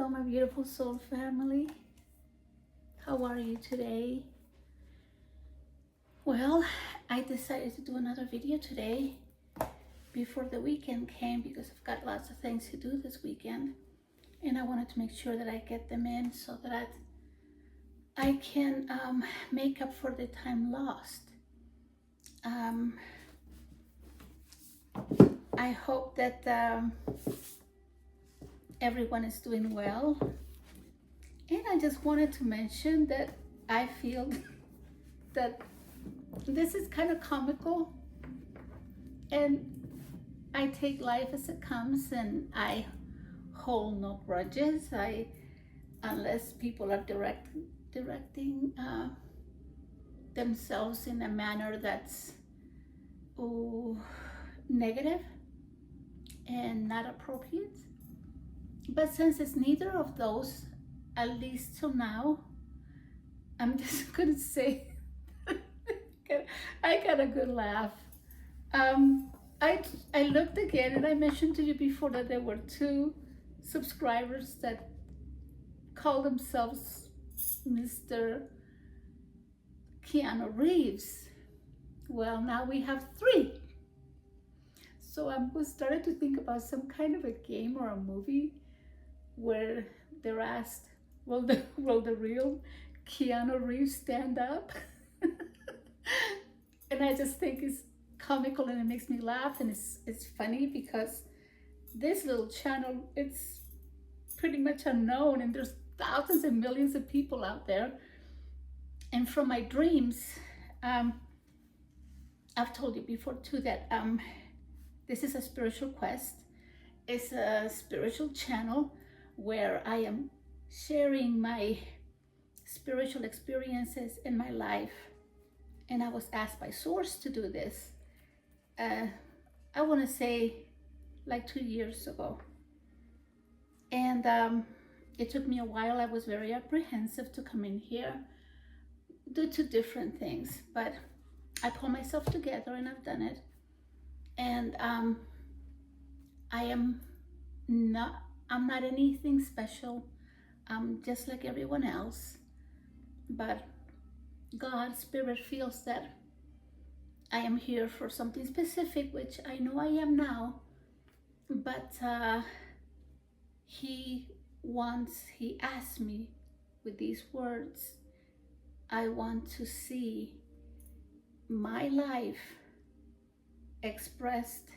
Hello, my beautiful soul family. How are you today? Well, I decided to do another video today before the weekend came because I've got lots of things to do this weekend, and I wanted to make sure that I get them in so that I can make up for the time lost. I hope that everyone is doing well. And I just wanted to mention that I feel that this is kind of comical, and I take life as it comes, and I hold no grudges. Unless people are directing themselves in a manner that's negative and not appropriate. But since it's neither of those, at least till now, I'm just gonna say I got a good laugh. I looked again, and I mentioned to you before that there were 2 subscribers that call themselves Mr. Keanu Reeves. Well, now we have 3. So I started to think about some kind of a game or a movie where they're asked, will the real Keanu Reeves stand up? And I just think it's comical, and it makes me laugh, and it's funny because this little channel, it's pretty much unknown, and there's thousands and millions of people out there. And from my dreams, I've told you before too that this is a spiritual quest. It's a spiritual channel where I am sharing my spiritual experiences in my life. And I was asked by Source to do this. I want to say like 2 years ago. And it took me a while. I was very apprehensive to come in here due to different things. But I pulled myself together, and I've done it. And I'm not anything special. I'm just like everyone else. But God, Spirit feels that I am here for something specific, which I know I am now. But He asked me with these words, I want to see my life expressed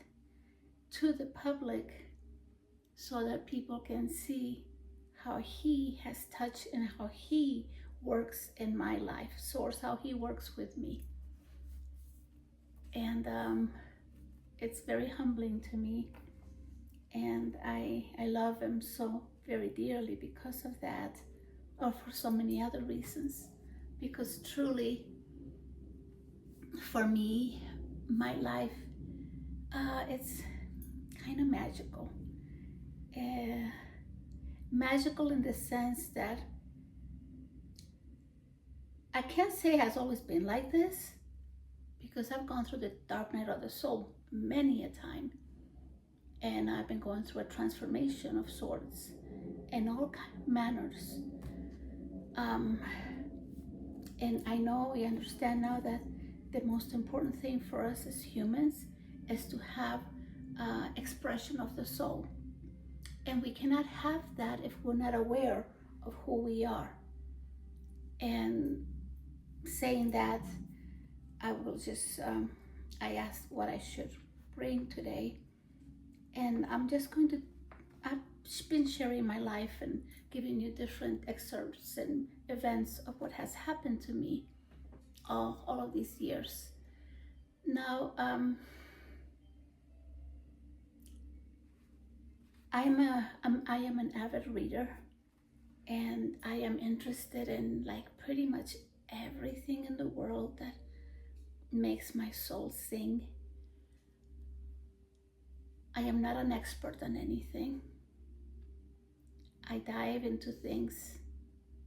to the public so that people can see how He has touched and how He works in my life, Source, how He works with me. And it's very humbling to me, and I love Him so very dearly because of that, or for so many other reasons, because truly for me, my life, it's kind of magical. Magical in the sense that I can't say it has always been like this, because I've gone through the dark night of the soul many a time, and I've been going through a transformation of sorts in all manners. And I understand now that the most important thing for us as humans is to have expression of the soul. And we cannot have that if we're not aware of who we are. And saying that, I will just, I asked what I should bring today. And I'm just going to, I've been sharing my life and giving you different excerpts and events of what has happened to me all of these years. Now, I am an avid reader, and I am interested in like pretty much everything in the world that makes my soul sing. I am not an expert on anything. I dive into things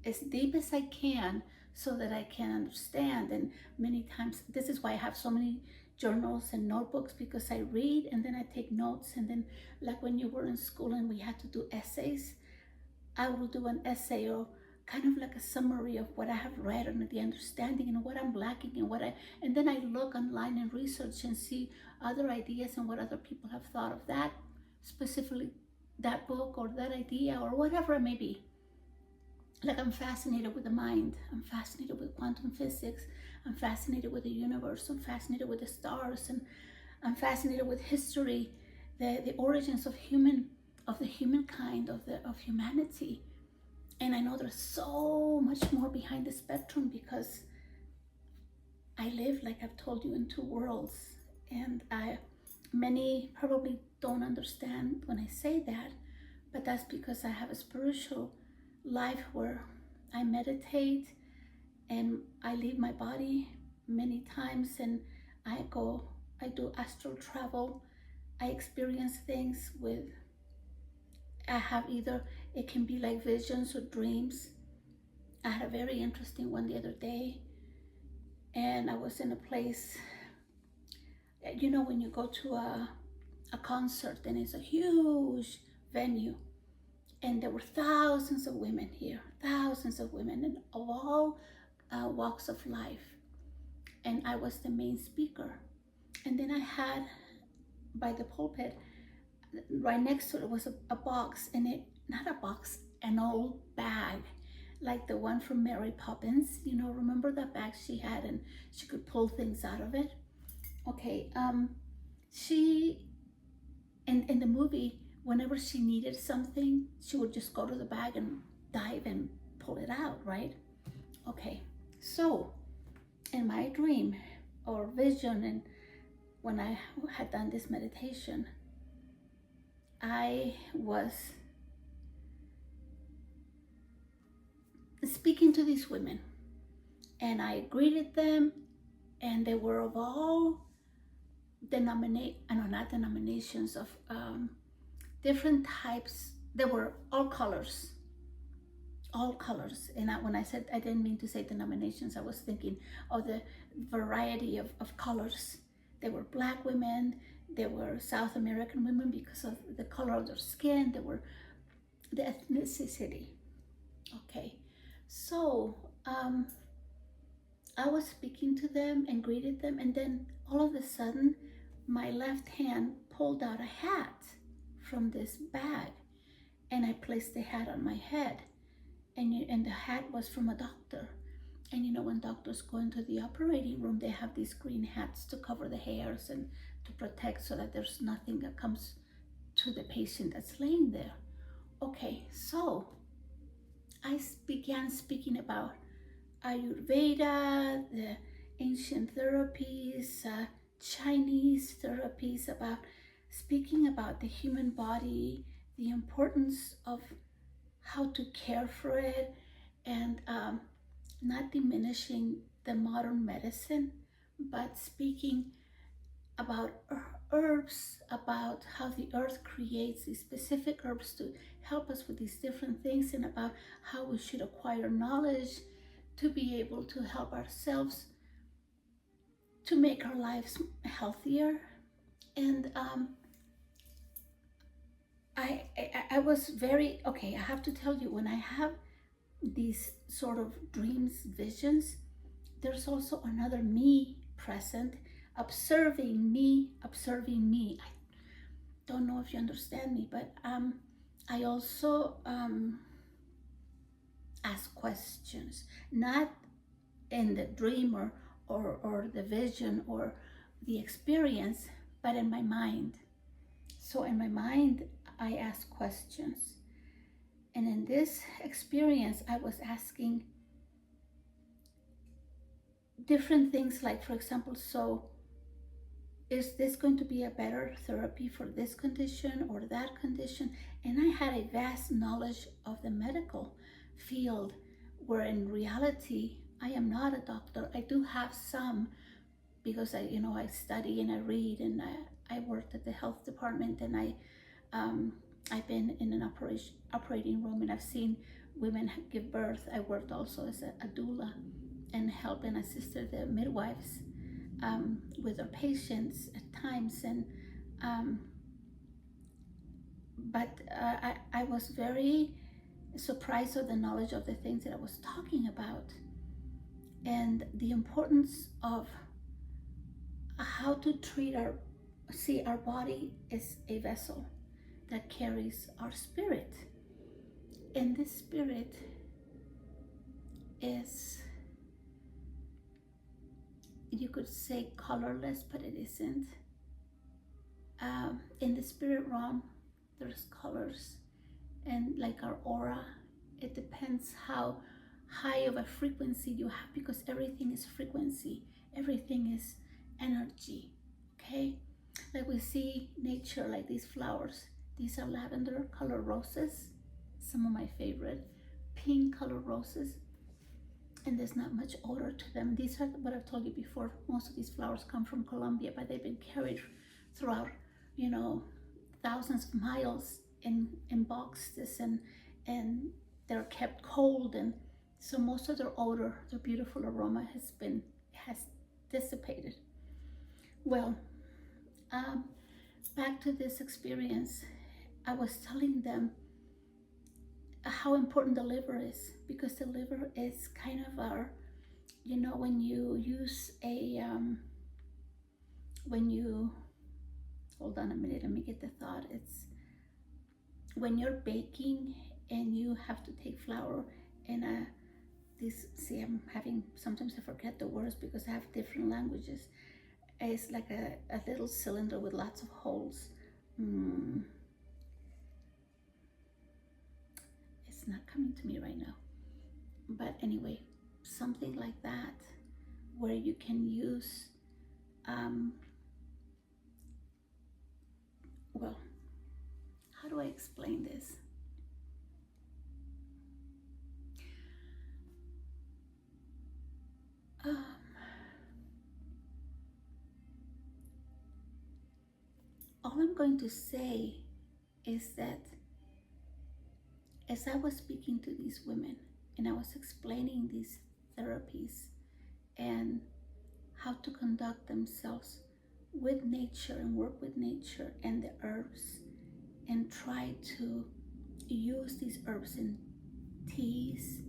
as deep as I can so that I can understand. And many times, this is why I have so many journals and notebooks, because I read and then I take notes. And then like when you were in school and we had to do essays, I will do an essay or kind of like a summary of what I have read and the understanding and what I'm lacking and then I look online and research and see other ideas and what other people have thought of that, specifically that book or that idea or whatever it may be. Like I'm fascinated with the mind. I'm fascinated with quantum physics. I'm fascinated with the universe. I'm fascinated with the stars, and I'm fascinated with history, the origins of the humankind, of humanity. And I know there's so much more behind the spectrum because I live, like I've told you, in two worlds. And many probably don't understand when I say that, but that's because I have a spiritual life where I meditate and I leave my body many times, and I do astral travel. I experience things I have either, it can be like visions or dreams. I had a very interesting one the other day, and I was in a place, when you go to a concert and it's a huge venue, and there were thousands of women here, thousands of women, and of all walks of life. And I was the main speaker. And then I had, by the pulpit, right next to it was a box, and not a box, an old bag, like the one from Mary Poppins. Remember that bag she had, and she could pull things out of it? Okay, she, in the movie, whenever she needed something, she would just go to the bag and dive and pull it out, right? Okay, so in my dream or vision, and when I had done this meditation, I was speaking to these women, and I greeted them, and they were of all not denominations, of different types. They were all colors. And when I said, I didn't mean to say denominations, I was thinking of the variety of colors. They were Black women, they were South American women because of the color of their skin, they were the ethnicity. Okay, so I was speaking to them and greeted them, and then all of a sudden my left hand pulled out a hat from this bag, and I placed the hat on my head, and the hat was from a doctor. And when doctors go into the operating room, they have these green hats to cover the hairs and to protect so that there's nothing that comes to the patient that's laying there. Okay, so I began speaking about Ayurveda, the ancient therapies, Chinese therapies, speaking about the human body, the importance of how to care for it, and not diminishing the modern medicine, but speaking about herbs, about how the earth creates these specific herbs to help us with these different things, and about how we should acquire knowledge to be able to help ourselves to make our lives healthier. And I was very, okay, I have to tell you, when I have these sort of dreams, visions, there's also another me present, observing me. I don't know if you understand me, but I also ask questions, not in the dream or the vision or the experience, but in my mind. So in my mind, I ask questions. And in this experience, I was asking different things, like, for example, so is this going to be a better therapy for this condition or that condition? And I had a vast knowledge of the medical field, where in reality, I am not a doctor. I do have some, because I study and I read, and I worked at the health department, and I've been in an operating room, and I've seen women give birth. I worked also as a doula and helped and assisted the midwives with their patients at times. And but I was very surprised of the knowledge of the things that I was talking about, and the importance of how to treat our body is a vessel that carries our spirit. And this spirit is, you could say, colorless, but it isn't. In the spirit realm, there's colors, and like our aura, it depends how high of a frequency you have, because everything is frequency, everything is energy. Okay, like we see nature, like these flowers, these are lavender color roses, some of my favorite, pink color roses, and there's not much odor to them. These are what I've told you before, most of these flowers come from Colombia, but they've been carried throughout, thousands of miles in boxes, and they're kept cold, and so most of their odor, their beautiful aroma has dissipated. Well, back to this experience, I was telling them how important the liver is, because the liver is kind of our, when you use hold on a minute, let me get the thought. It's when you're baking and you have to take flour and I'm having, sometimes I forget the words because I have different languages. It's like a little cylinder with lots of holes. It's not coming to me right now. But anyway, something like that, where you can use, well, how do I explain this? All I'm going to say is that as I was speaking to these women and I was explaining these therapies and how to conduct themselves with nature and work with nature and the herbs, and try to use these herbs in teas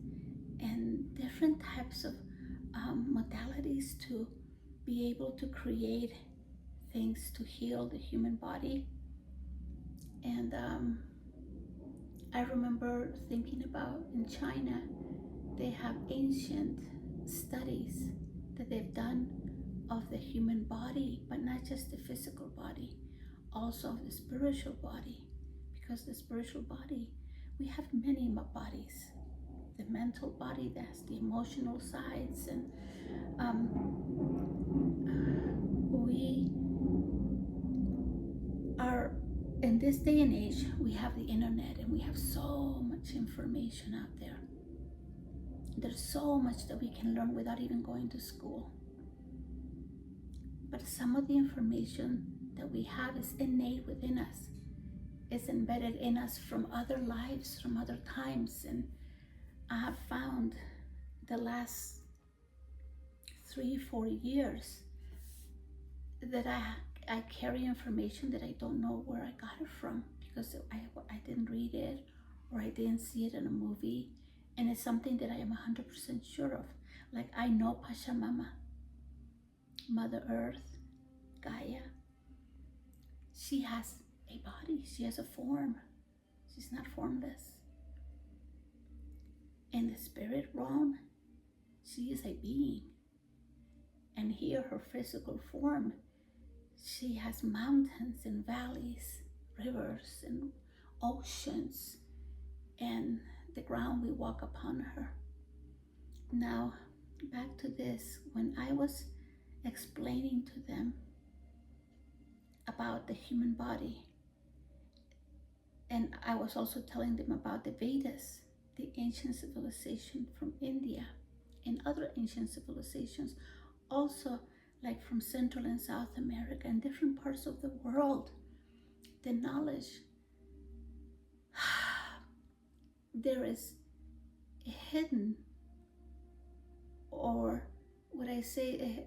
and different types of modalities to be able to create things to heal the human body. And I remember thinking about, in China, they have ancient studies that they've done of the human body, but not just the physical body, also of the spiritual body, because the spiritual body, we have many bodies. The mental body, that's the emotional sides, and we are, in this day and age, we have the internet and we have so much information out there. There's so much that we can learn without even going to school. But some of the information that we have is innate within us. It's embedded in us from other lives, from other times. And I have found the last 3-4 years that I carry information that I don't know where I got it from, because I didn't read it or I didn't see it in a movie. And it's something that I am 100% sure of. Like, I know Pachamama, Mother Earth, Gaia. She has a body, she has a form. She's not formless. In the spirit realm, she is a being. And here, her physical form, she has mountains and valleys, rivers and oceans, and the ground we walk upon her. Now, back to this. When I was explaining to them about the human body, and I was also telling them about the Vedas, the ancient civilization from India, and other ancient civilizations, also like from Central and South America and different parts of the world, the knowledge, there is hidden, or what I say,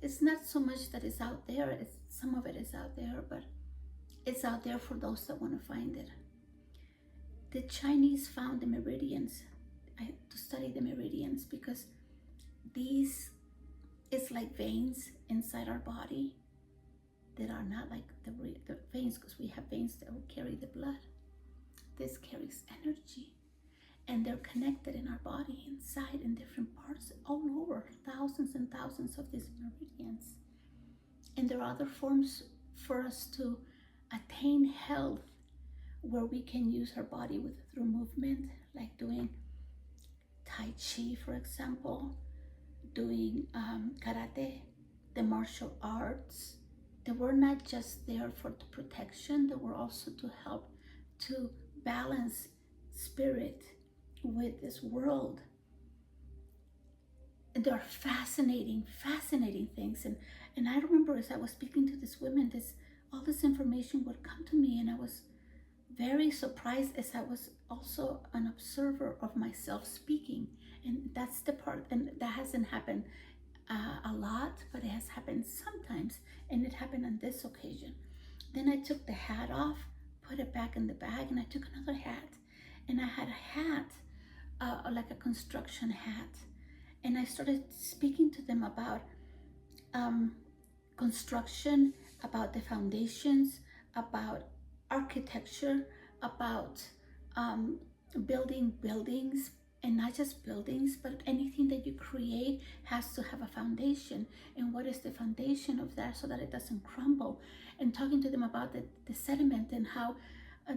it's not so much that it's out there, some of it is out there, but it's out there for those that want to find it. the Chinese found the meridians, to study the meridians, because these is like veins inside our body that are not like the veins, because we have veins that will carry the blood. This carries energy, and they're connected in our body, inside, in different parts, all over, thousands and thousands of these meridians. And there are other forms for us to attain health, where we can use our body through movement, like doing Tai Chi, for example, doing karate, the martial arts. They were not just there for the protection, they were also to help to balance spirit with this world. And there are fascinating things. And I remember, as I was speaking to this women, all this information would come to me, and I was very surprised, as I was also an observer of myself speaking. And that's the part, and that hasn't happened a lot, but it has happened sometimes, and it happened on this occasion. Then I took the hat off, put it back in the bag, and I took another hat, and I had a hat, like a construction hat, and I started speaking to them about construction, about the foundations, about architecture, about building buildings. And not just buildings, but anything that you create has to have a foundation. And what is the foundation of that, so that it doesn't crumble? And talking to them about the sediment, and how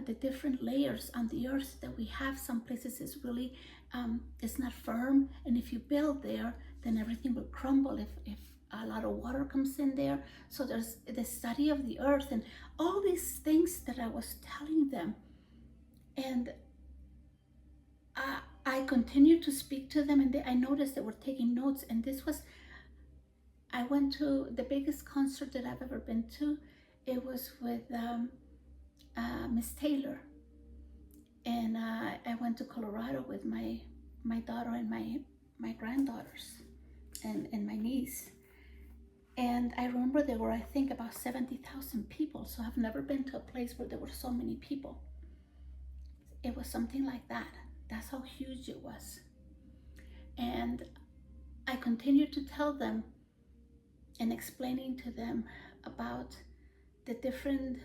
the different layers on the earth that we have. Some places is really, it's not firm. And if you build there, then everything will crumble if a lot of water comes in there. So there's the study of the earth and all these things that I was telling them. And I continued to speak to them, and I noticed they were taking notes. And I went to the biggest concert that I've ever been to. It was with Miss Taylor. And I went to Colorado with my daughter and my granddaughters and my niece. And I remember there were, I think, about 70,000 people. So I've never been to a place where there were so many people. It was something like that. That's how huge it was. And I continued to tell them and explaining to them about the different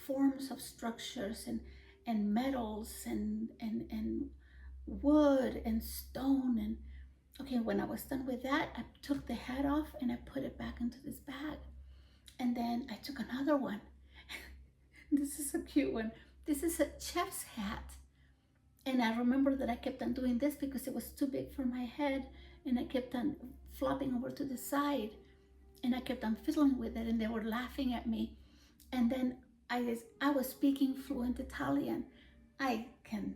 forms of structures and metals and wood and stone. And okay, when I was done with that, I took the hat off and I put it back into this bag. And then I took another one. This is a cute one. This is a chef's hat. And I remember that I kept on doing this because it was too big for my head, and I kept on flopping over to the side, and I kept on fiddling with it, and they were laughing at me. And then I was speaking fluent Italian. I can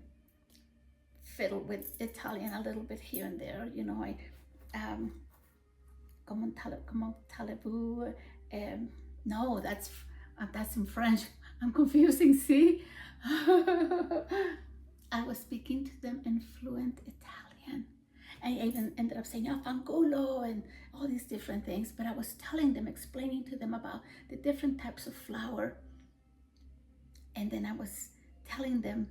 fiddle with Italian a little bit here and there, you know. Como talebou. No, that's in French. I'm confusing. See. I was speaking to them in fluent Italian. I even ended up saying fanculo and all these different things, but I was telling them, explaining to them about the different types of flour. And then I was telling them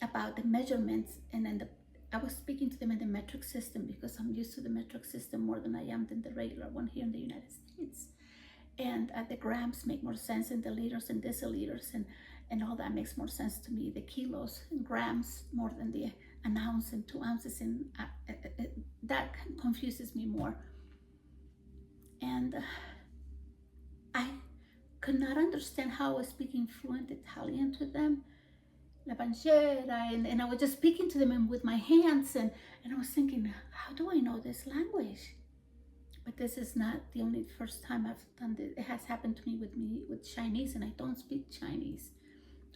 about the measurements, and then I was speaking to them in the metric system, because I'm used to the metric system more than I am than the regular one here in the United States. And the grams make more sense, and the liters and deciliters and all that makes more sense to me. The kilos and grams more than an ounce and 2 ounces, and that confuses me more. And I could not understand how I was speaking fluent Italian to them, la pancera, and I was just speaking to them with my hands, and I was thinking, how do I know this language? But this is not the only first time I've done this. It has happened to me with Chinese, and I don't speak Chinese.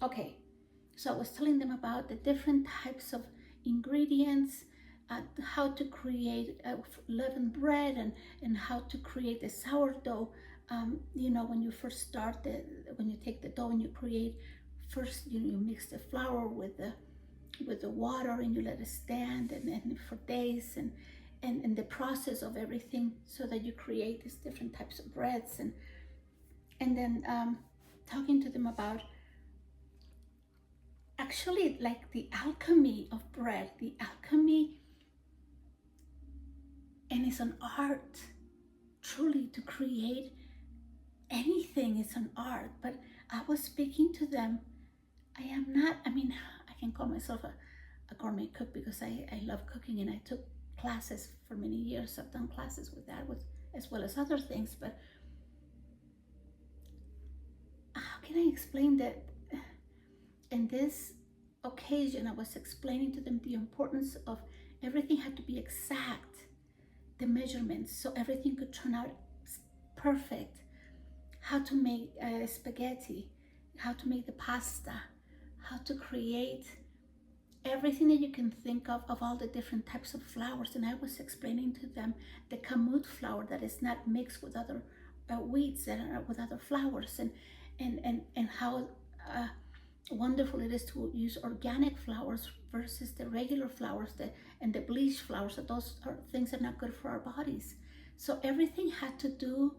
Okay, so I was telling them about the different types of ingredients, how to create leavened bread, and how to create the sourdough. You know, when you first start, when you take the dough and you create, first you mix the flour with the water, and you let it stand and for days, and the process of everything, so that you create these different types of breads, and then talking to them about actually like the alchemy of bread, the alchemy, and it's an art, truly, to create anything is an art. But I was speaking to them. I am not, I mean, I can call myself a gourmet cook because I love cooking, and I took classes for many years. I've done classes with that, with as well as other things. But how can I explain that? In this occasion, I was explaining to them the importance of everything had to be exact, the measurements, so everything could turn out perfect. How to make spaghetti, how to make the pasta, how to create everything that you can think of all the different types of flours. And I was explaining to them the kamut flour that is not mixed with other wheats and with other flours, and how wonderful it is to use organic flours versus the regular flours and the bleached flours. That those are things that are not good for our bodies. So everything had to do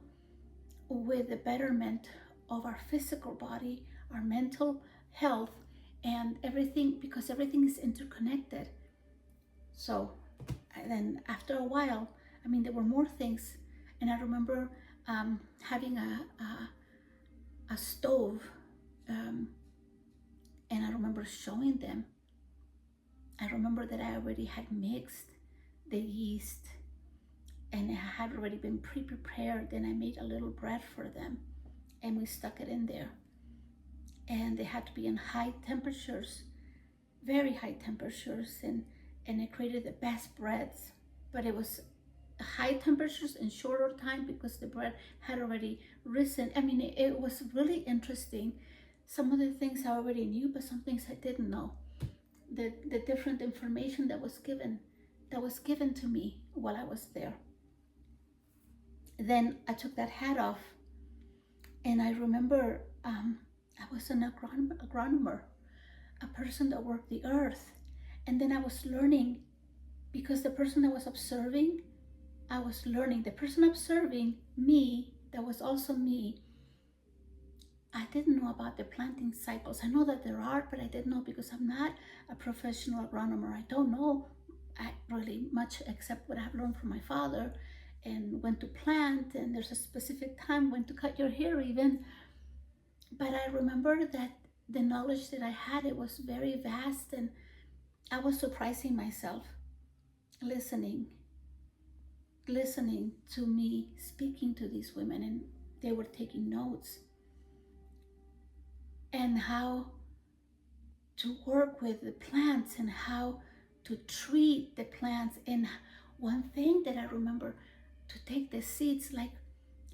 with the betterment of our physical body, our mental health, and everything, because everything is interconnected. So then after a while, I mean, there were more things, and I remember having a stove, and I remember showing them. I remember that I already had mixed the yeast, and it had already been pre-prepared, and I made a little bread for them, and we stuck it in there. And they had to be in high temperatures, very high temperatures, and it created the best breads. But it was high temperatures in shorter time because the bread had already risen. I mean, it was really interesting. Some of the things I already knew, but some things I didn't know. The different information that was given to me while I was there. Then I took that hat off, and I remember I was an agronomer, a person that worked the earth. And then I was learning, because the person that was observing, I was learning. The person observing me, that was also me. I didn't know about the planting cycles. I know that there are, but I didn't know because I'm not a professional agronomer. I don't know really much except what I've learned from my father, and when to plant, and there's a specific time when to cut your hair even. But I remember that the knowledge that I had, it was very vast, and I was surprising myself, listening to me speaking to these women, and they were taking notes, and how to work with the plants and how to treat the plants. And one thing that I remember, to take the seeds, like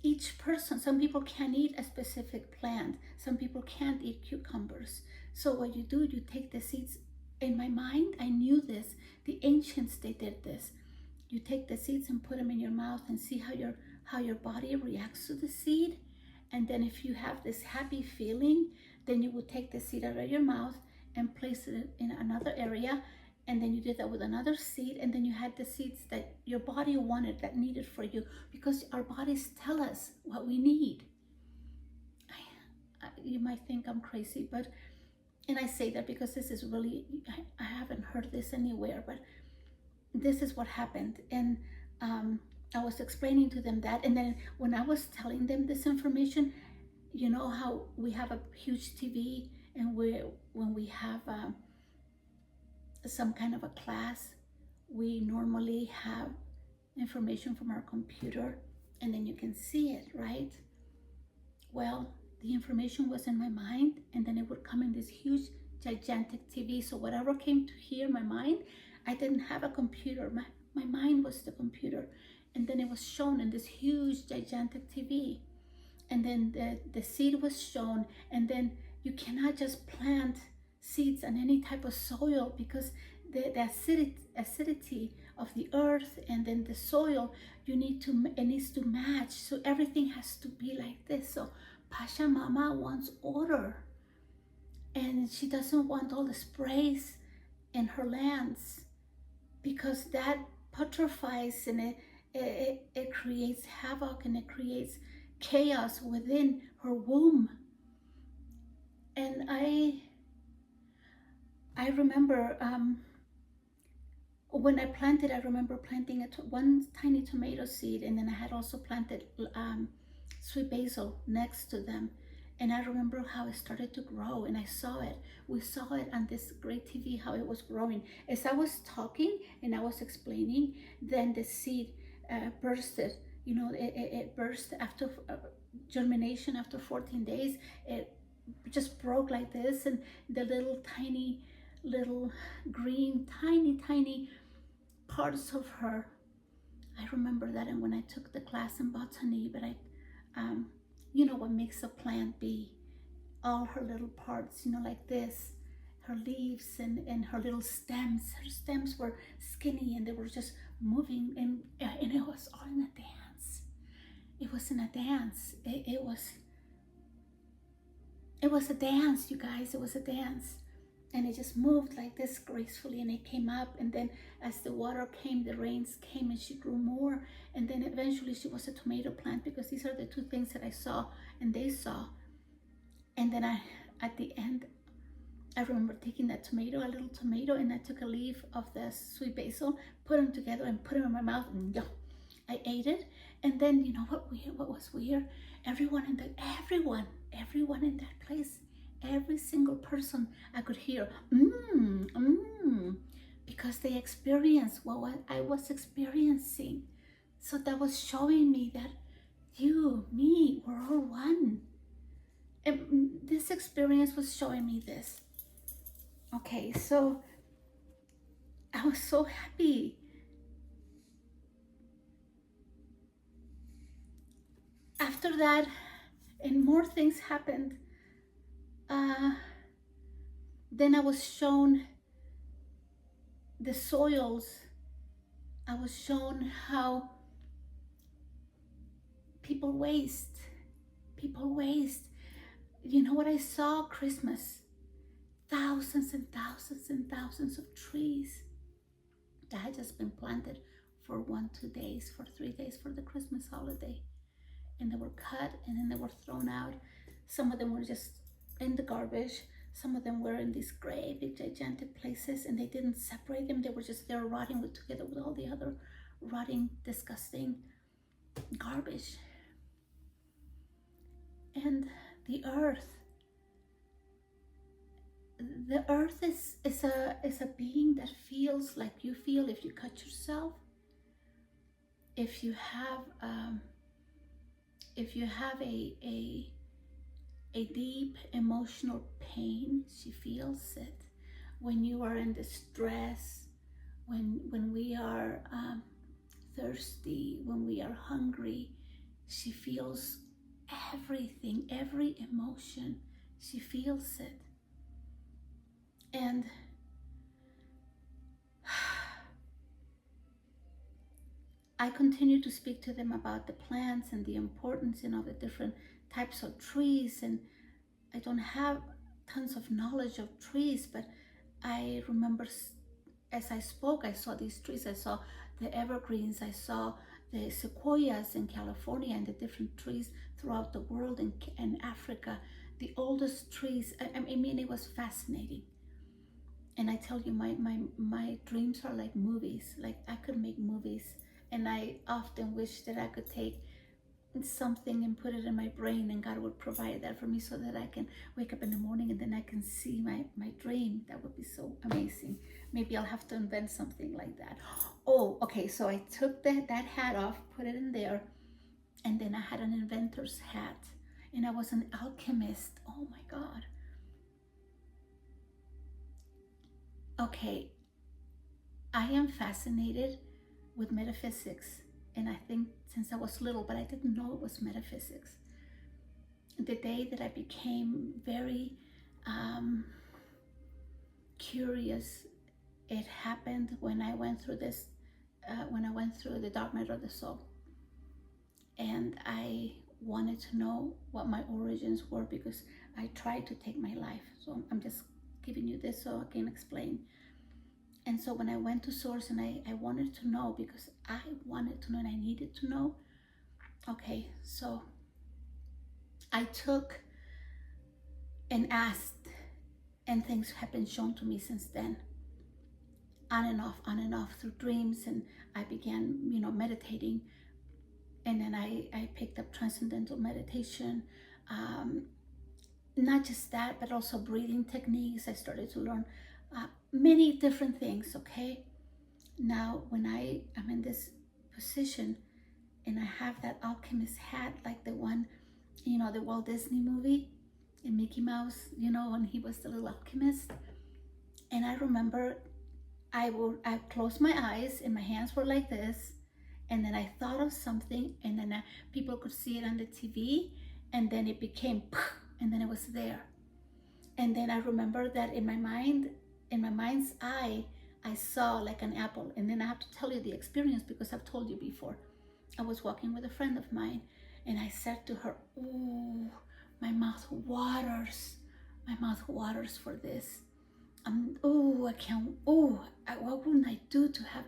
each person, some people can't eat a specific plant, some people can't eat cucumbers. So what you do, you take the seeds. In my mind, I knew this. The ancients, they did this. You take the seeds and put them in your mouth and see how your body reacts to the seed. And then if you have this happy feeling, then you would take the seed out of your mouth and place it in another area. And then you did that with another seed, and then you had the seeds that your body wanted, that needed for you, because our bodies tell us what we need. You might think I'm crazy, but, and I say that because this is really, I haven't heard this anywhere, but this is what happened. And I was explaining to them that, and then when I was telling them this information, you know how we have a huge TV, and when we have some kind of a class, we normally have information from our computer, and then you can see it, right? Well, the information was in my mind, and then it would come in this huge, gigantic TV. So whatever came to hear my mind, I didn't have a computer. My mind was the computer, and then it was shown in this huge, gigantic TV. And then the seed was shown, and then you cannot just plant seeds on any type of soil, because the acidity of the earth and then the soil, it needs to match. So everything has to be like this. So Pachamama wants order, and she doesn't want all the sprays in her lands, because that putrefies, and it creates havoc, and it creates chaos within her womb. And I remember when I planted, I remember planting one tiny tomato seed, and then I had also planted sweet basil next to them. And I remember how it started to grow, and I saw it. We saw it on this great TV, how it was growing. As I was talking and I was explaining, then the seed bursted. You know, it burst after germination after 14 days. It just broke like this, and the little tiny, little green, tiny parts of her. I remember that, and when I took the class in botany, but you know what makes a plant be? All her little parts, you know, like this, her leaves and her little stems. Her stems were skinny and they were just moving, and it was all in a dance. It was in a dance. It was a dance, you guys. It was a dance. And it just moved like this gracefully, and it came up, and then as the water came, the rains came, and she grew more, and then eventually she was a tomato plant, because these are the two things that I saw and they saw. And then at the end, I remember taking that tomato, a little tomato, and I took a leaf of the sweet basil, put them together and put them in my mouth, and I ate it. And then, you know what was weird? Everyone in that place, every single person, I could hear, because they experienced what I was experiencing. So that was showing me that you, me, we're all one. And this experience was showing me this. Okay, so I was so happy. After that, and more things happened. Then I was shown the soils. I was shown how people waste. You know what I saw? Christmas. Thousands and thousands and thousands of trees that had just been planted for 1, 2 days, for 3 days for the Christmas holiday. And they were cut, and then they were thrown out. Some of them were just in the garbage. Some of them were in these great big gigantic places, and they didn't separate them. They were just there rotting together with all the other rotting, disgusting garbage. And the earth is a being that feels like you feel if you cut yourself, if you have a deep emotional pain. She feels it. When you are in distress, when we are thirsty, when we are hungry, she feels everything, every emotion. She feels it. And I continue to speak to them about the plants and the importance, you know, the different types of trees. And I don't have tons of knowledge of trees, but I remember as I spoke, I saw these trees. I saw the evergreens. I saw the sequoias in California and the different trees throughout the world and Africa. The oldest trees. I mean, it was fascinating. And I tell you, my dreams are like movies. Like I could make movies. And I often wish that I could take something and put it in my brain, and God would provide that for me so that I can wake up in the morning and then I can see my dream. That would be so amazing. Maybe I'll have to invent something like that. Oh, okay. So I took that hat off, put it in there, and then I had an inventor's hat, and I was an alchemist. Oh my God. Okay, I am fascinated with metaphysics, and I think since I was little, but I didn't know it was metaphysics. The day that I became very curious, it happened when I went through the dark night of the soul, and I wanted to know what my origins were, because I tried to take my life. So I'm just giving you this so I can explain. And so when I went to Source, and I wanted to know, because I wanted to know and I needed to know. Okay, so I took and asked And things have been shown to me since then, on and off through dreams. And I began, meditating. And then I picked up transcendental meditation. Not just that, but also breathing techniques. I started to learn many different things, okay? Now, when I am in this position and I have that alchemist hat, like the one, the Walt Disney movie in Mickey Mouse, when he was the little alchemist. And I remember I closed my eyes and my hands were like this. And then I thought of something, and then people could see it on the TV, and then it became, and then it was there. And then I remember that in my mind's eye, I saw like an apple. And then I have to tell you the experience because I've told you before. I was walking with a friend of mine, and I said to her, "Ooh, my mouth waters. My mouth waters for this. What wouldn't I do to have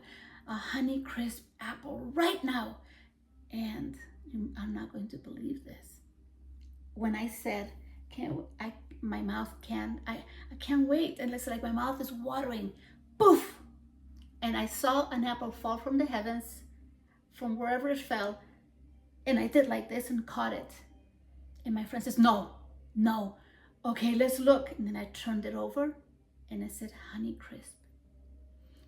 a Honeycrisp apple right now?" And I'm not going to believe this. When I said, my mouth I can't wait. And it's like my mouth is watering. Poof! And I saw an apple fall from the heavens, from wherever it fell. And I did like this and caught it. And my friend says, no. Okay, let's look. And then I turned it over and it said Honeycrisp.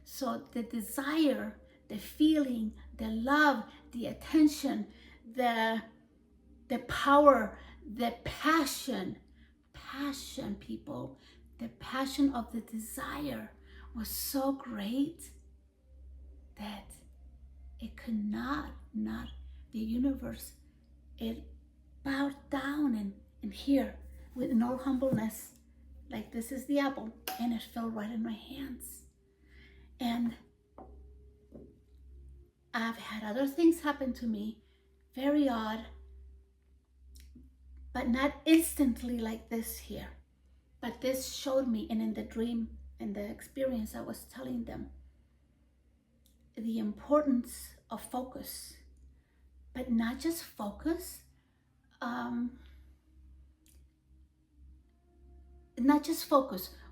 So the desire, the feeling, the love, the attention, the power, the passion, people, the passion of the desire was so great that it could not, the universe, it bowed down and here, with no humbleness, like this is the apple, and it fell right in my hands. And I've had other things happen to me, very odd, but not instantly like this here. But this showed me, and in the dream, in the experience, I was telling them the importance of focus, but not just focus,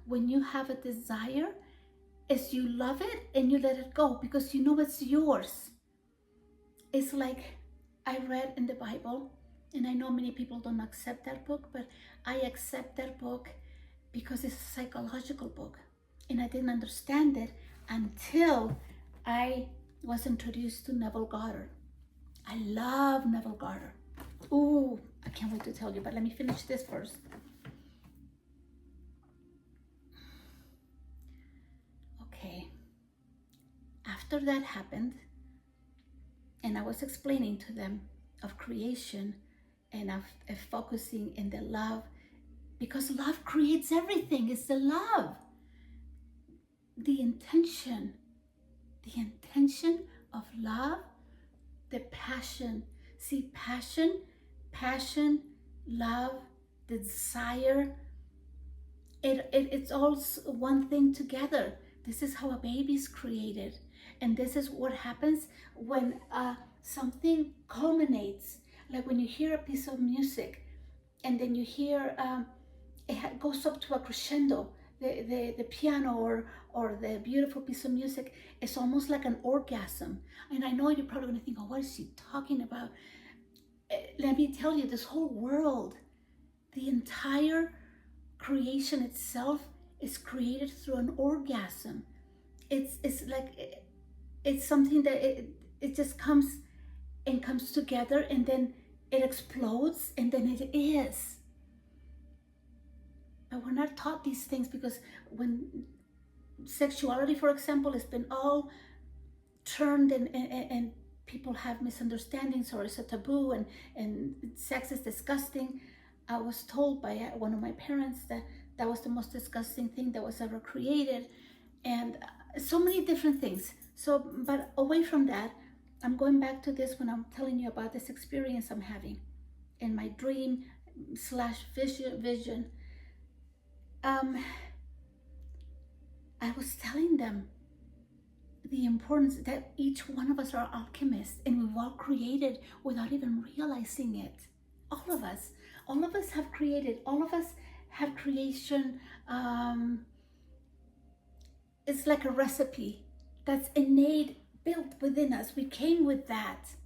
when you have a desire, is you love it and you let it go because you know it's yours. It's like I read in the Bible, and I know many people don't accept that book, but I accept that book because it's a psychological book. And I didn't understand it until I was introduced to Neville Goddard. I love Neville Goddard. Ooh, I can't wait to tell you, but let me finish this first. Okay. After that happened, and I was explaining to them of creation and of focusing in the love, because love creates everything. It's the love. The intention of love, the passion. See, passion, love, the desire, it's all one thing together. This is how a baby is created. And this is what happens when something culminates. Like when you hear a piece of music and then you hear, it goes up to a crescendo. The piano or the beautiful piece of music, it's almost like an orgasm. And I know you're probably going to think, oh, what is she talking about? Let me tell you, this whole world, the entire creation itself is created through an orgasm. It's like, it's something that it just comes together, and then it explodes, and then it is. But we're not taught these things because when sexuality, for example, has been all turned and people have misunderstandings, or it's a taboo, and sex is disgusting. I was told by one of my parents that was the most disgusting thing that was ever created, and so many different things. So, but away from that, I'm going back to this when I'm telling you about this experience I'm having in my dream / vision. I was telling them the importance that each one of us are alchemists, and we've all created without even realizing it. All of us have created. All of us have creation. It's like a recipe that's innate, built within us. We came with that,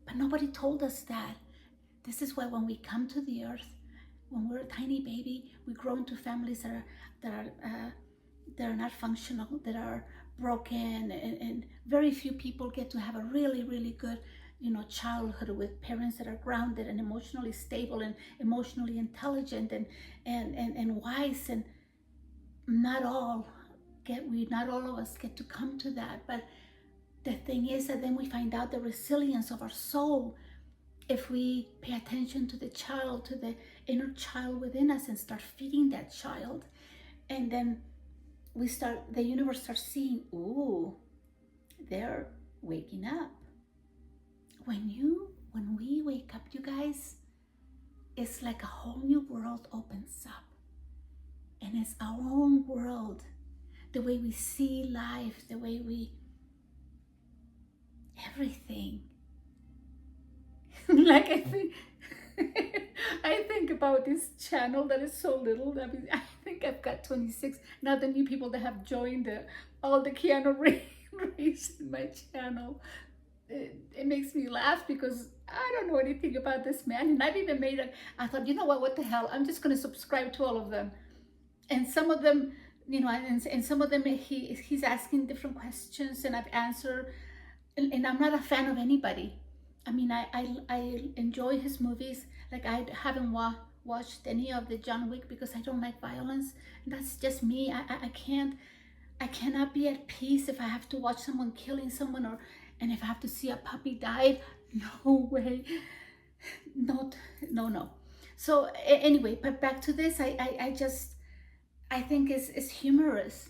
but nobody told us that. This is why when we come to the earth, when we're a tiny baby, we grow into families that are not functional, that are broken, and very few people get to have a really, really good, childhood with parents that are grounded and emotionally stable and emotionally intelligent and wise. And not all not all of us get to come to that. But the thing is that then we find out the resilience of our soul if we pay attention to the child, to the inner child within us, and start feeding that child. And then the universe starts seeing, ooh, they're waking up. When we wake up, you guys, it's like a whole new world opens up. And it's our own world. The way we see life, the way everything. Like I think about this channel that is so little. I mean, I think I've got 26. Now the new people that have joined all the Keanu Reeves in my channel. It makes me laugh because I don't know anything about this man. And I've even I thought, you know what the hell? I'm just going to subscribe to all of them. And some of them, and some of them he's asking different questions and I've answered. And I'm not a fan of anybody. I mean, I enjoy his movies. Like I haven't watched any of the John Wick because I don't like violence. That's just me. I cannot be at peace if I have to watch someone killing someone, and if I have to see a puppy die. No way. No. So anyway, but back to this. I think it's humorous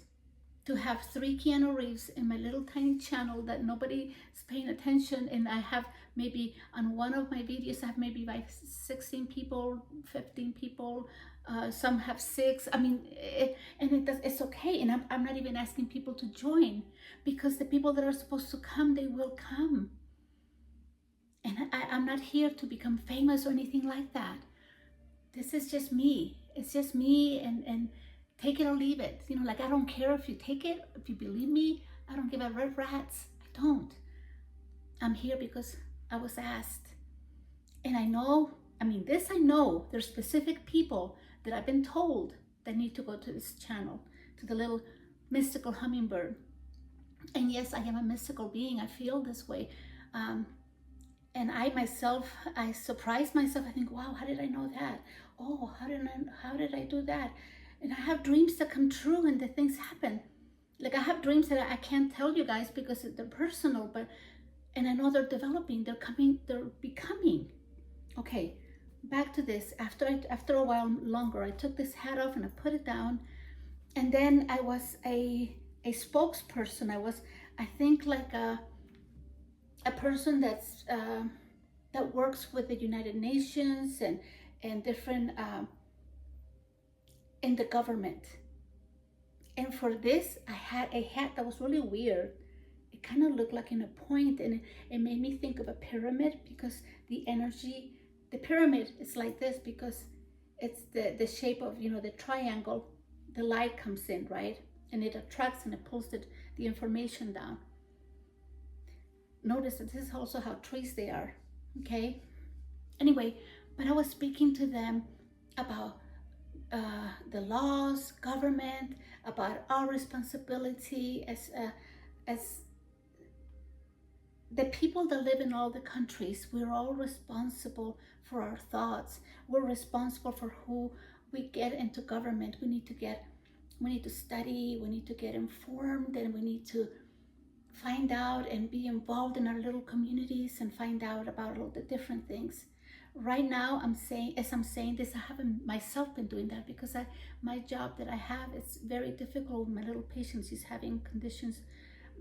to have 3 Keanu Reeves in my little tiny channel that nobody is paying attention. And I have maybe on one of my videos, I have maybe like 16 people, 15 people. Some have 6. I mean, it's okay. And I'm not even asking people to join, because the people that are supposed to come, they will come. And I'm not here to become famous or anything like that. This is just me. It's just me, and take it or leave it. Like I don't care if you take it, if you believe me. I don't give a red rats. I don't. I'm here because I was asked. And I know there's specific people that I've been told that need to go to this channel, to the little mystical hummingbird. And yes, I am a mystical being. I feel this way. And I surprise myself. I think, wow, how did I know that? Oh, how did I do that? And I have dreams that come true and the things happen. Like I have dreams that I can't tell you guys because they're personal, and I know they're developing, they're becoming. Okay, back to this. After a while longer, I took this hat off and I put it down. And then I was a spokesperson. I think like a person that works with the United Nations and different in the government. And for this, I had a hat that was really weird. It kind of looked like in a point, and it made me think of a pyramid, because the pyramid is like this because it's the shape of, the triangle. The light comes in, right? And it attracts and it pulls the information down. Notice that this is also how trees they are, okay? Anyway, but I was speaking to them about the laws, government, about our responsibility as the people that live in all the countries. We're all responsible for our thoughts. We're responsible for who we get into government. We need to study, we need to get informed, and we need to find out and be involved in our little communities and find out about all the different things. Right now, as I'm saying this, I haven't myself been doing that because my job that I have is very difficult with my little patient. She's having conditions,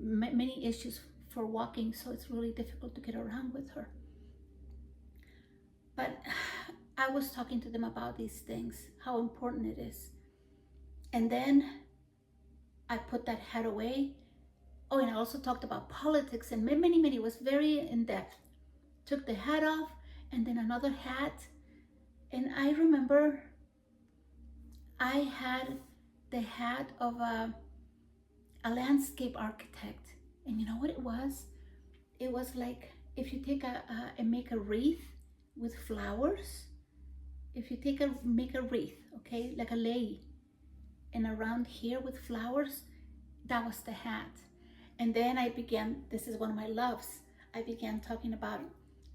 many issues for walking, so it's really difficult to get around with her. But I was talking to them about these things, how important it is. And then I put that hat away. Oh, and I also talked about politics and many, it was very in-depth. Took the hat off and then another hat. And I remember I had the hat of a landscape architect. And you know what it was? It was like if you take and make a wreath with flowers. If you make a wreath, okay, like a lei, and around here with flowers, that was the hat. And then I began, this is one of my loves, I began talking about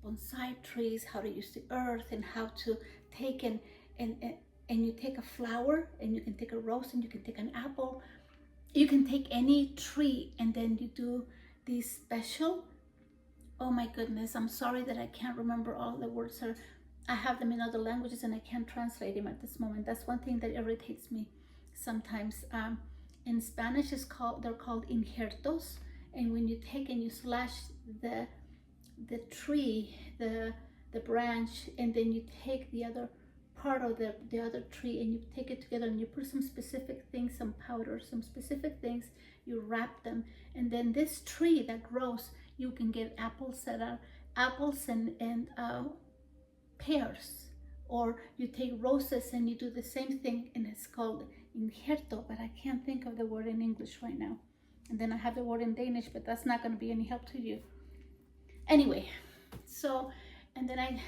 bonsai trees, how to use the earth, and how to take and you take a flower, and you can take a rose, and you can take an apple, you can take any tree, and then you do these special, oh my goodness, I'm sorry that I can't remember all the words. I have them in other languages and I can't translate them at this moment. That's one thing that irritates me sometimes. In Spanish, they're called injertos, and when you take and you slash the tree, the branch, and then you take the other part of the other tree and you take it together and you put some specific things, some powder, some specific things, you wrap them, and then this tree that grows, you can get apples that are apples and pears, or you take roses and you do the same thing, and it's called injerto, but I can't think of the word in English right now. And then I have the word in Danish, but that's not going to be any help to you. Anyway, so, and then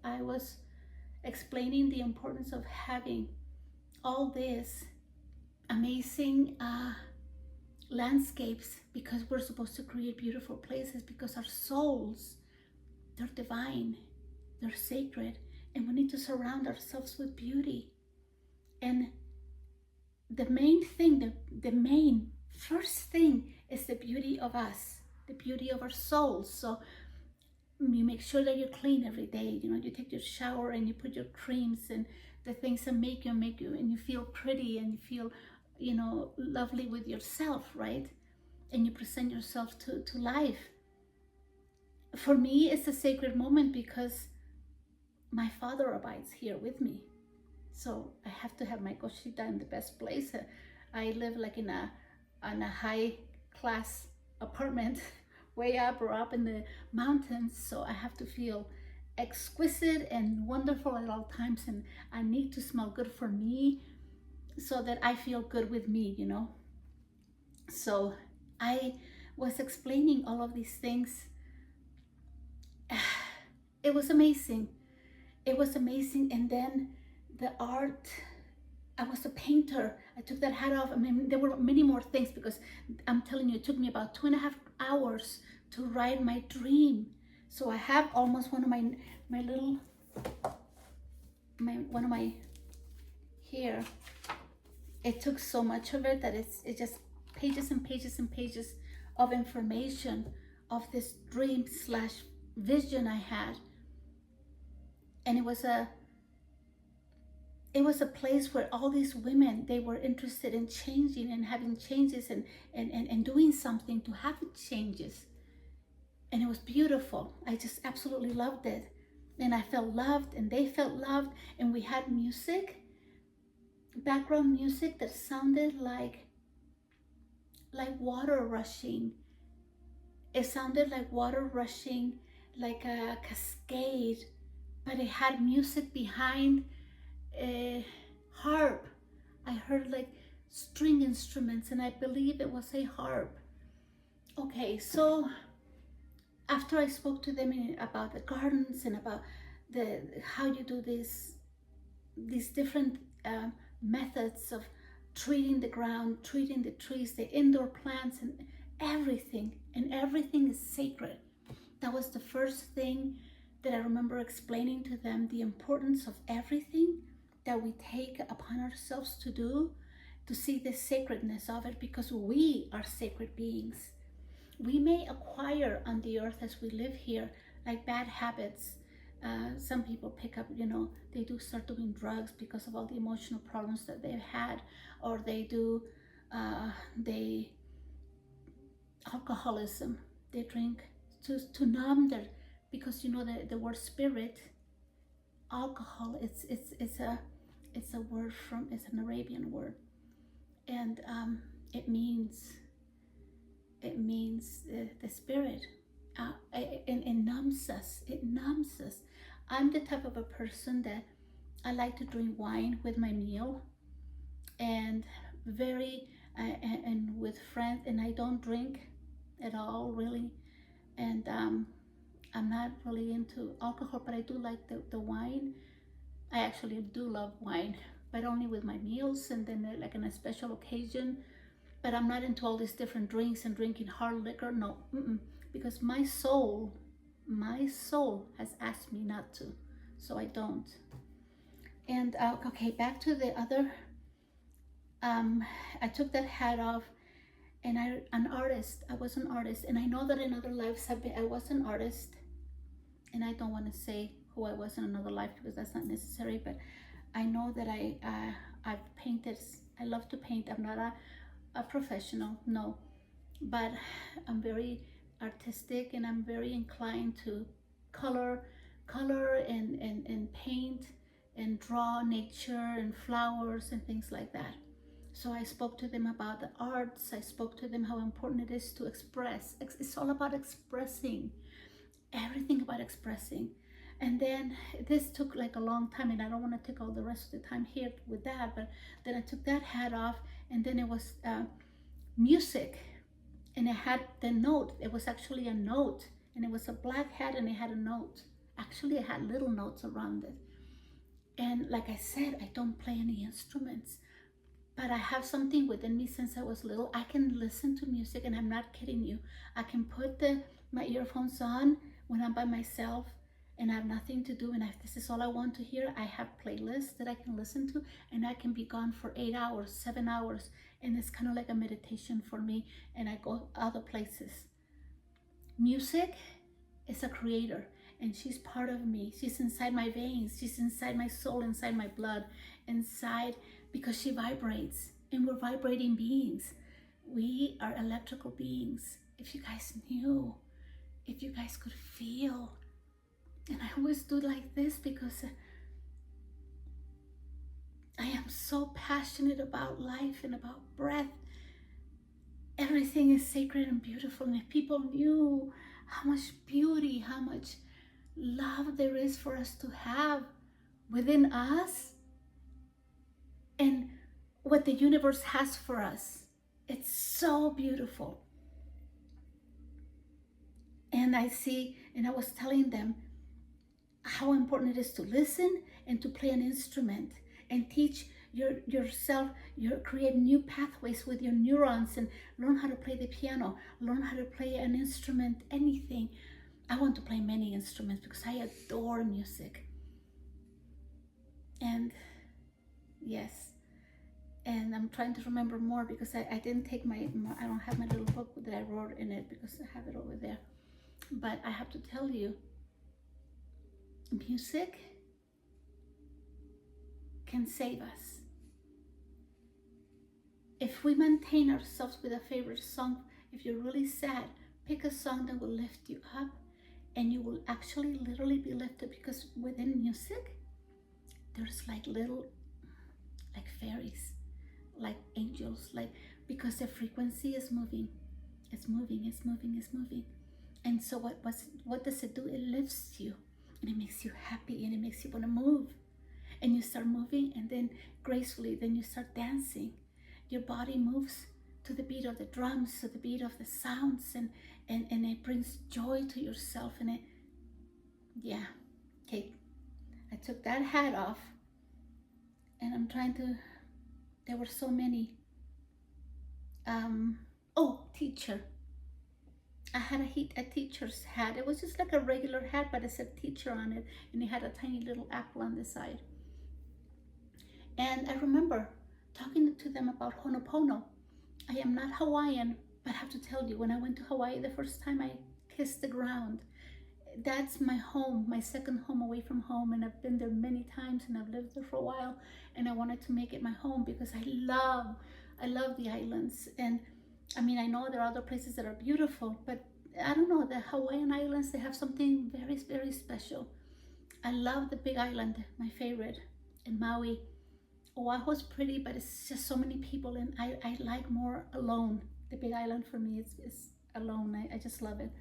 I was explaining the importance of having all this amazing landscapes, because we're supposed to create beautiful places, because our souls, they're divine, they're sacred, and we need to surround ourselves with beauty. And the main thing, the main first thing is the beauty of us, the beauty of our souls. So you make sure that you're clean every day. You know, you take your shower and you put your creams and the things that make you, and you feel pretty and you feel, you know, lovely with yourself, right? And you present yourself to life. For me, it's a sacred moment because my Father abides here with me. So I have to have my cosita in the best place. I live like in a high class apartment way up in the mountains. So I have to feel exquisite and wonderful at all times. And I need to smell good for me so that I feel good with me, you know. So I was explaining all of these things. It was amazing. It was amazing. And then the art, I was a painter. I took that hat off. I mean, there were many more things, because I'm telling you, it took me about 2.5 hours to write my dream. So I have almost one of my here. It took so much of it that it's just pages and pages and pages of information of this dream / vision I had. And it was a place where all these women, they were interested in changing and having changes and doing something to have changes. And it was beautiful. I just absolutely loved it. And I felt loved and they felt loved. And we had music, background music that sounded like water rushing. It sounded like water rushing, like a cascade, but it had music behind, a harp. I heard like string instruments, and I believe it was a harp. Okay, so after I spoke to them about the gardens and about how you do these different methods of treating the ground, treating the trees, the indoor plants, and everything is sacred. That was the first thing that I remember explaining to them, the importance of everything that we take upon ourselves to do, to see the sacredness of it, because we are sacred beings. We may acquire on the earth as we live here, like bad habits. Some people pick up, you know, they do start doing drugs because of all the emotional problems that they've had, or they do, alcoholism. They drink to numb their, because you know the word spirit, alcohol, it's a word it's an Arabian word, and it means the spirit. It numbs us. It numbs us. I'm the type of a person that I like to drink wine with my meal. and very and with friends. And I don't drink at all, really. And I'm not really into alcohol, but I do like the wine. I actually do love wine, but only with my meals and then like in a special occasion. But I'm not into all these different drinks and drinking hard liquor. No, because my soul has asked me not to, so I don't. And okay, back to the other. I took that hat off, and an artist. I was an artist, and I know that in other lives I was an artist, and I don't want to say who I was in another life because that's not necessary. But I know that I've painted. I love to paint. I'm not a professional, no, but I'm very artistic, and I'm very inclined to color, and paint and draw nature and flowers and things like that. So I spoke to them about the arts. I spoke to them how important it is to express. It's all about expressing, everything about expressing. And then this took like a long time, and I don't want to take all the rest of the time here with that, but then I took that hat off, and then it was music, and it had the note. It was actually a note, and it was a black hat, and it had a note. Actually, it had little notes around it. And like I said, I don't play any instruments, but I have something within me since I was little. I can listen to music, and I'm not kidding you. I can put my earphones on when I'm by myself and I have nothing to do, and this is all I want to hear. I have playlists that I can listen to, and I can be gone for 8 hours, 7 hours, and it's kind of like a meditation for me, and I go other places. Music is a creator, and she's part of me. She's inside my veins. She's inside my soul, inside my blood, inside, because she vibrates, and we're vibrating beings. We are electrical beings. If you guys knew, if you guys could feel. And I always do like this because I am so passionate about life and about breath. Everything is sacred and beautiful. And if people knew how much beauty, how much love there is for us to have within us, and what the universe has for us, it's so beautiful. And I was telling them how important it is to listen and to play an instrument and teach yourself, create new pathways with your neurons, and learn how to play the piano, learn how to play an instrument, anything. I want to play many instruments because I adore music. And yes, and I'm trying to remember more because I didn't take I don't have my little book that I wrote in it because I have it over there. But I have to tell you, music can save us. If we maintain ourselves with a favorite song, if you're really sad, pick a song that will lift you up, and you will actually literally be lifted, because within music, there's like little, like fairies, like angels, because the frequency is moving. It's moving, it's moving, it's moving. And so what does it do? It lifts you, and it makes you happy, and it makes you want to move. And you start moving, and then gracefully, then you start dancing. Your body moves to the beat of the drums, to the beat of the sounds, and it brings joy to yourself. And yeah, okay. I took that hat off, and I'm trying to, there were so many. Teacher. I had a teacher's hat. It was just like a regular hat, but it said teacher on it, and it had a tiny little apple on the side. And I remember talking to them about Ho'oponopono. I am not Hawaiian, but I have to tell you, when I went to Hawaii the first time, I kissed the ground. That's my home, my second home away from home, and I've been there many times, and I've lived there for a while, and I wanted to make it my home because I love the islands. And I mean, I know there are other places that are beautiful, but I don't know, the Hawaiian Islands, they have something very, very special. I love the Big Island, my favorite, and Maui. Oahu's pretty, but it's just so many people, and I like more alone. The Big Island for me is alone. I just love it.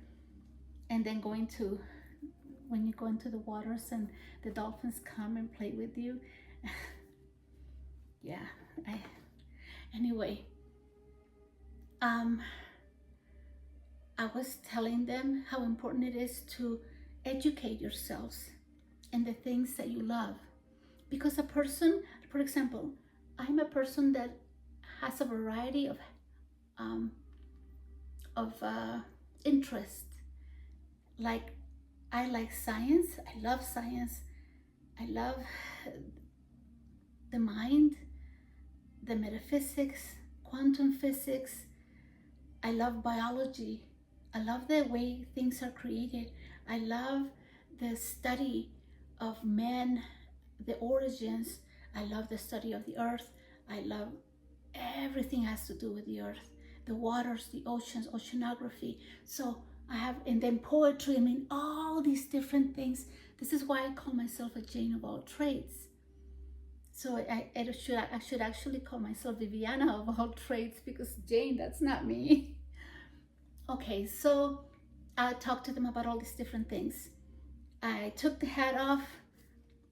And then when you go into the waters and the dolphins come and play with you. Yeah, Anyway, I was telling them how important it is to educate yourselves in the things that you love. Because a person, for example, I'm a person that has a variety um, of interest. Like, I like science. I love science. I love the mind, the metaphysics, quantum physics. I love biology. I love the way things are created. I love the study of men, the origins. I love the study of the earth. I love everything has to do with the earth, the waters, the oceans, oceanography. So I have, and then poetry. I mean, all these different things. This is why I call myself a Jane of all trades. So I should actually call myself Viviana of all trades, because Jane, that's not me. Okay, so I talked to them about all these different things. I took the hat off,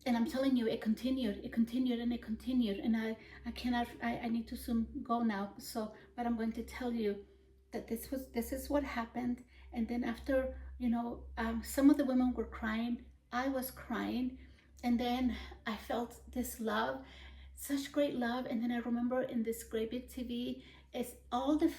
and I'm telling you, it continued, and I need to soon go now. So, but I'm going to tell you that this is what happened. And then after, some of the women were crying, I was crying, and then I felt this love, such great love. And then I remember in this great big TV, it's all the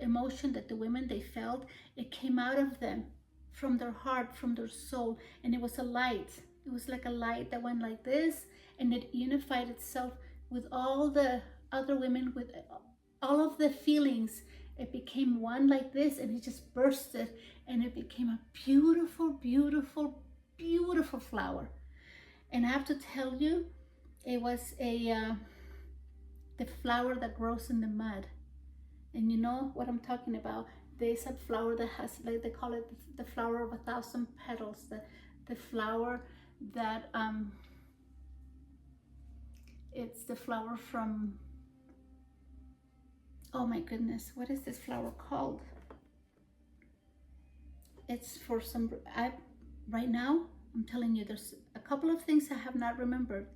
emotion that the women, they felt, it came out of them, from their heart, from their soul, and it was a light. It was like a light that went like this, and it unified itself with all the other women, with all of the feelings. It became one like this, and it just bursted, and it became a beautiful, beautiful, beautiful flower. And I have to tell you, it was the flower that grows in the mud. And you know what I'm talking about. There's a flower that has, like they call it, the flower of 1,000 petals. The flower that it's the flower from, oh my goodness, what is this flower called? It's for some, right now I'm telling you, there's a couple of things I have not remembered,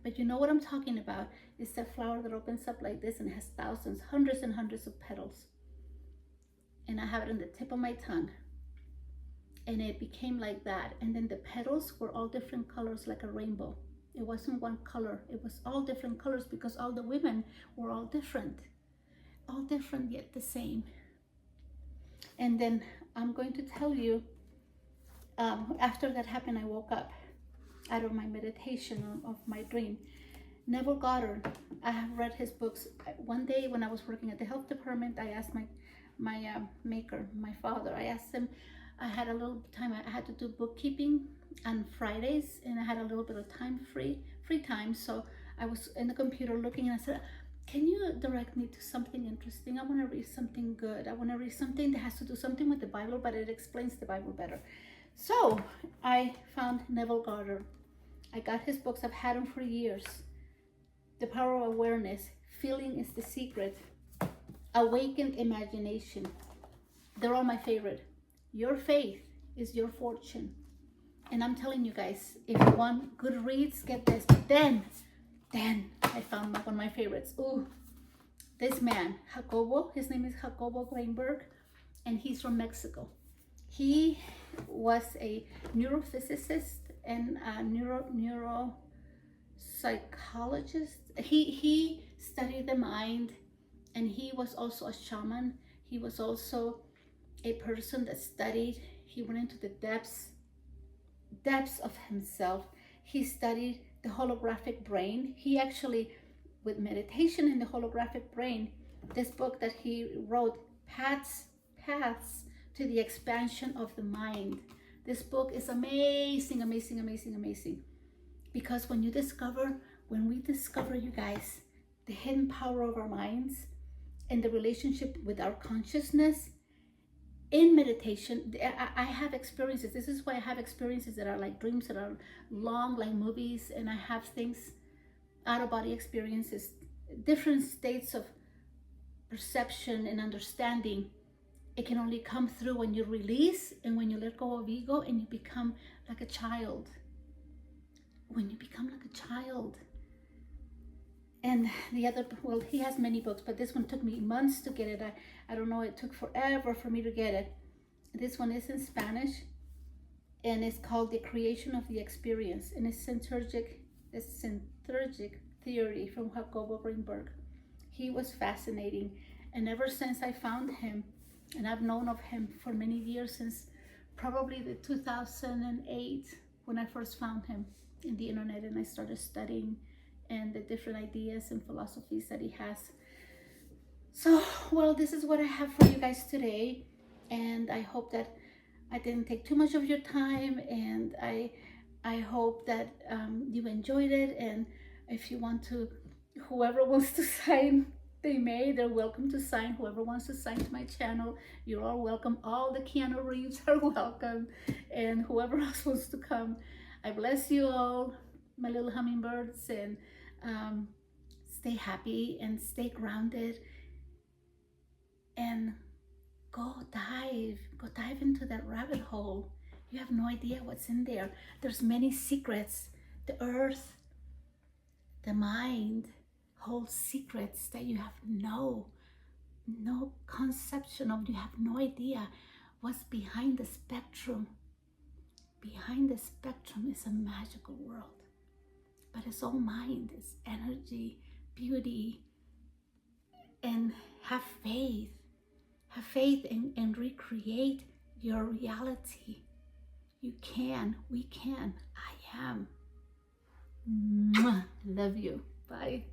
but you know what I'm talking about. It's that flower that opens up like this, and it has thousands, hundreds and hundreds of petals, and I have it on the tip of my tongue. And it became like that. And then the petals were all different colors, like a rainbow. It wasn't one color. It was all different colors, because all the women were all different yet the same. And then I'm going to tell you, after that happened, I woke up out of my meditation of my dream. Neville Goddard, I have read his books. One day when I was working at the health department, I asked my maker, my father, I asked him, I had a little time, I had to do bookkeeping on Fridays, and I had a little bit of time, free time. So I was in the computer looking, and I said, can you direct me to something interesting? I want to read something good. I want to read something that has to do something with the Bible, but it explains the Bible better. So I found Neville Goddard. I got his books. I've had them for years. The Power of Awareness, Feeling is the Secret, Awakened Imagination. They're all my favorite. Your faith is your fortune. And I'm telling you guys, if you want good reads, get this. But then I found one of my favorites. Ooh, this man, Jacobo, his name is Jacobo Greenberg, and he's from Mexico. He was a neurophysicist and a neuropsychologist. He studied the mind, and he was also a shaman. He was also a person that studied. He went into the depths of himself. He studied the holographic brain. He actually, with meditation in the holographic brain, this book that he wrote, Paths to the Expansion of the Mind. This book is amazing, amazing, amazing, amazing. Because when we discover, you guys, the hidden power of our minds and the relationship with our consciousness in meditation, I have experiences. This is why I have experiences that are like dreams, that are long, like movies, and I have things, out-of-body experiences, different states of perception and understanding. It can only come through when you release and when you let go of ego, and you become like a child. When you become like a child, And the other, well, he has many books, but this one took me months to get it. I don't know, it took forever for me to get it. This one is in Spanish, and it's called The Creation of the Experience, and it's synergic theory from Jacobo Greenberg. He was fascinating, and ever since I found him, and I've known of him for many years, since probably the 2008 when I first found him in the internet, and I started studying and the different ideas and philosophies that he has. So, well, this is what I have for you guys today, and I hope that I didn't take too much of your time, and I hope that you enjoyed it. And if you want to, whoever wants to sign, they're welcome to sign. Whoever wants to sign to my channel, you're all welcome. All the Keanu Reeves are welcome, and whoever else wants to come. I bless you all, my little hummingbirds, and stay happy and stay grounded, and go dive into that rabbit hole. You have no idea what's in there. There's many secrets. The earth, the mind holds secrets that you have no conception of. You have no idea what's behind the spectrum. Behind the spectrum is a magical world, but it's all mind. It's energy, beauty, and have faith and recreate your reality. You can, we can. I am. Mwah. Love you. Bye.